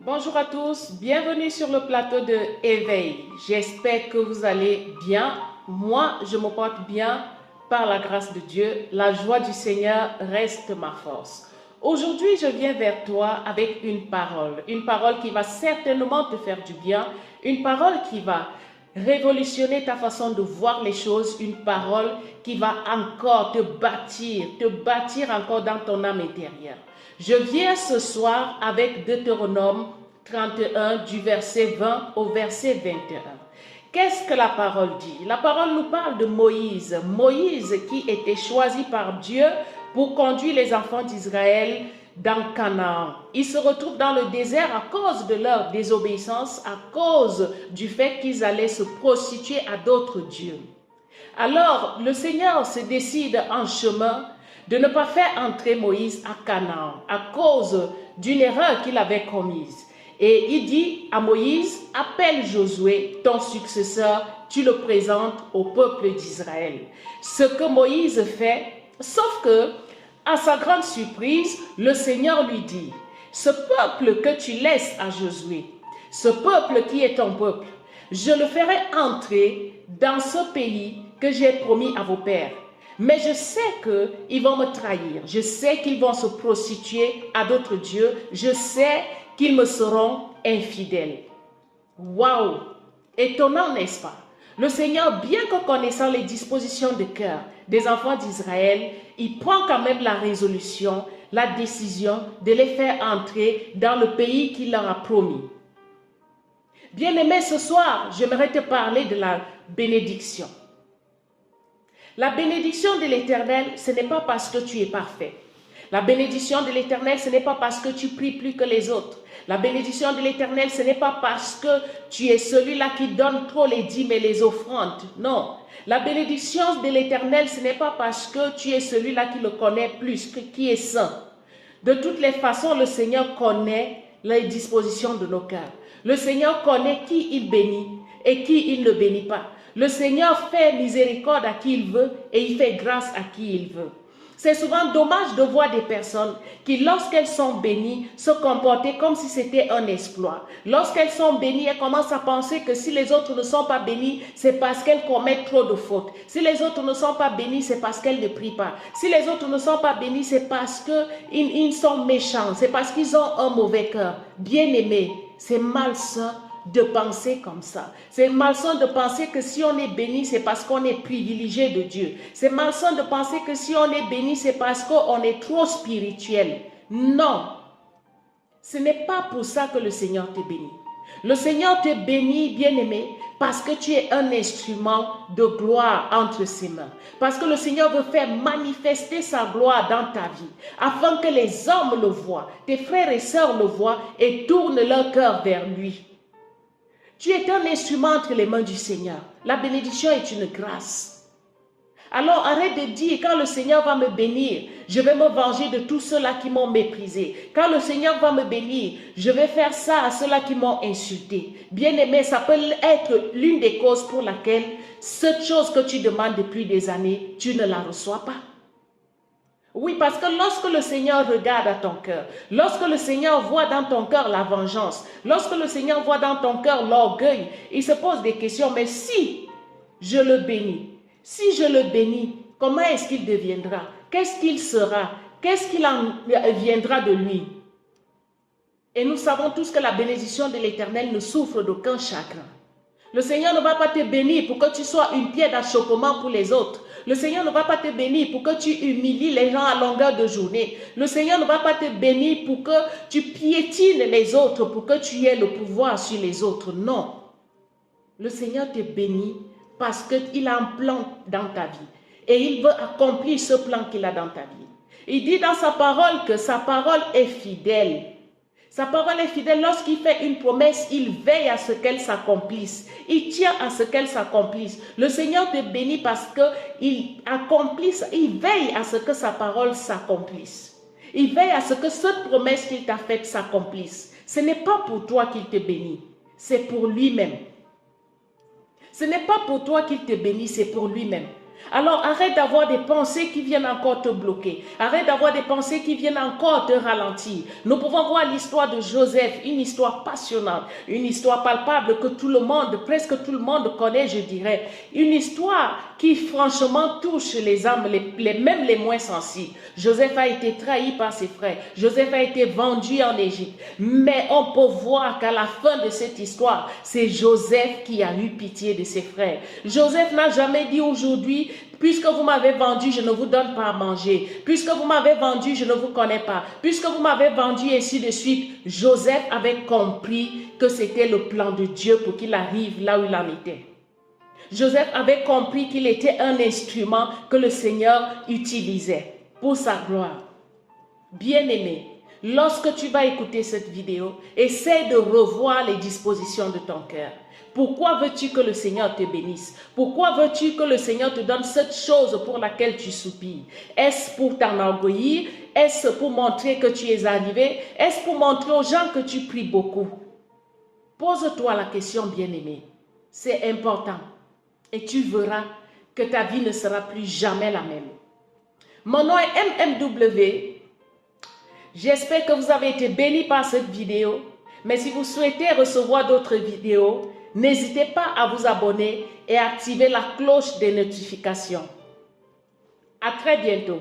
Bonjour à tous, bienvenue sur le plateau de Éveil. J'espère que vous allez bien. Moi, je me porte bien par la grâce de Dieu. La joie du Seigneur reste ma force. Aujourd'hui, je viens vers toi avec une parole qui va certainement te faire du bien, une parole qui va révolutionner ta façon de voir les choses, une parole qui va encore te bâtir encore dans ton âme intérieure. Je viens ce soir avec Deutéronome 31 du verset 20 au verset 21. Qu'est-ce que la parole dit? La parole nous parle de Moïse. Moïse qui était choisi par Dieu pour conduire les enfants d'Israël dans Canaan. Ils se retrouvent dans le désert à cause de leur désobéissance, à cause du fait qu'ils allaient se prostituer à d'autres dieux. Alors, le Seigneur se décide en chemin de ne pas faire entrer Moïse à Canaan à cause d'une erreur qu'il avait commise. Et il dit à Moïse, appelle Josué, ton successeur, tu le présentes au peuple d'Israël. Ce que Moïse fait, sauf que, à sa grande surprise, le Seigneur lui dit, ce peuple que tu laisses à Josué, ce peuple qui est ton peuple, je le ferai entrer dans ce pays que j'ai promis à vos pères. Mais je sais qu'ils vont me trahir. Je sais qu'ils vont se prostituer à d'autres dieux. Je sais qu'ils me seront infidèles. Waouh! Étonnant, n'est-ce pas? Le Seigneur, bien que connaissant les dispositions de cœur des enfants d'Israël, il prend quand même la résolution, la décision de les faire entrer dans le pays qu'il leur a promis. Bien-aimé, ce soir, j'aimerais te parler de la bénédiction. La bénédiction de l'Éternel, ce n'est pas parce que tu es parfait. La bénédiction de l'Éternel, ce n'est pas parce que tu pries plus que les autres. La bénédiction de l'Éternel, ce n'est pas parce que tu es celui-là qui donne trop les dîmes et les offrandes. Non. La bénédiction de l'Éternel, ce n'est pas parce que tu es celui-là qui le connaît plus, qui est saint. De toutes les façons, le Seigneur connaît les dispositions de nos cœurs. Le Seigneur connaît qui il bénit et qui il ne bénit pas. Le Seigneur fait miséricorde à qui il veut et il fait grâce à qui il veut. C'est souvent dommage de voir des personnes qui, lorsqu'elles sont bénies, se comporter comme si c'était un exploit. Lorsqu'elles sont bénies, elles commencent à penser que si les autres ne sont pas bénis, c'est parce qu'elles commettent trop de fautes. Si les autres ne sont pas bénis, c'est parce qu'elles ne prient pas. Si les autres ne sont pas bénis, c'est parce qu'ils sont méchants. C'est parce qu'ils ont un mauvais cœur. Bien-aimés, c'est malsain de penser comme ça. C'est malsain de penser que si on est béni, c'est parce qu'on est privilégié de Dieu. C'est malsain de penser que si on est béni, c'est parce qu'on est trop spirituel. Non. Ce n'est pas pour ça que le Seigneur te bénit. Le Seigneur te bénit, bien-aimé, parce que tu es un instrument de gloire entre ses mains. Parce que le Seigneur veut faire manifester sa gloire dans ta vie, afin que les hommes le voient, tes frères et sœurs le voient et tournent leur cœur vers lui. Tu es un instrument entre les mains du Seigneur. La bénédiction est une grâce. Alors arrête de dire, quand le Seigneur va me bénir, je vais me venger de tous ceux-là qui m'ont méprisé. Quand le Seigneur va me bénir, je vais faire ça à ceux-là qui m'ont insulté. Bien-aimé, ça peut être l'une des causes pour laquelle cette chose que tu demandes depuis des années, tu ne la reçois pas. Oui, parce que lorsque le Seigneur regarde à ton cœur, lorsque le Seigneur voit dans ton cœur la vengeance, lorsque le Seigneur voit dans ton cœur l'orgueil, il se pose des questions. Mais si je le bénis, comment est-ce qu'il deviendra? Qu'est-ce qu'il sera? Qu'est-ce qu'il en viendra de lui? Et nous savons tous que la bénédiction de l'Éternel ne souffre d'aucun chagrin. Le Seigneur ne va pas te bénir pour que tu sois une pierre d'achoppement pour les autres. Le Seigneur ne va pas te bénir pour que tu humilies les gens à longueur de journée. Le Seigneur ne va pas te bénir pour que tu piétines les autres, pour que tu aies le pouvoir sur les autres. Non. Le Seigneur te bénit parce qu'il a un plan dans ta vie. Et il veut accomplir ce plan qu'il a dans ta vie. Il dit dans sa parole que sa parole est fidèle. Sa parole est fidèle. Lorsqu'il fait une promesse, il veille à ce qu'elle s'accomplisse. Il tient à ce qu'elle s'accomplisse. Le Seigneur te bénit parce qu'il accomplisse, il veille à ce que sa parole s'accomplisse. Il veille à ce que cette promesse qu'il t'a faite s'accomplisse. Ce n'est pas pour toi qu'il te bénit, c'est pour lui-même. Ce n'est pas pour toi qu'il te bénit, c'est pour lui-même. Alors arrête d'avoir des pensées qui viennent encore te bloquer. Arrête d'avoir des pensées qui viennent encore te ralentir. Nous pouvons voir l'histoire de Joseph, une histoire passionnante, une histoire palpable que tout le monde, presque tout le monde connaît, je dirais. Une histoire qui franchement touche les âmes, même les moins sensibles. Joseph a été trahi par ses frères. Joseph a été vendu en Égypte. Mais on peut voir qu'à la fin de cette histoire, c'est Joseph qui a eu pitié de ses frères. Joseph n'a jamais dit aujourd'hui, puisque vous m'avez vendu, je ne vous donne pas à manger. Puisque vous m'avez vendu, je ne vous connais pas. Puisque vous m'avez vendu, et ainsi de suite. Joseph avait compris que c'était le plan de Dieu pour qu'il arrive là où il en était. Joseph avait compris qu'il était un instrument que le Seigneur utilisait pour sa gloire. Bien-aimé, lorsque tu vas écouter cette vidéo, essaie de revoir les dispositions de ton cœur. Pourquoi veux-tu que le Seigneur te bénisse? Pourquoi veux-tu que le Seigneur te donne cette chose pour laquelle tu soupires? Est-ce pour t'enorgueillir? Est-ce pour montrer que tu es arrivé? Est-ce pour montrer aux gens que tu pries beaucoup? Pose-toi la question, bien-aimé. C'est important. Et tu verras que ta vie ne sera plus jamais la même. Mon nom est MMW. J'espère que vous avez été bénis par cette vidéo. Mais si vous souhaitez recevoir d'autres vidéos, n'hésitez pas à vous abonner et à activer la cloche des notifications. À très bientôt.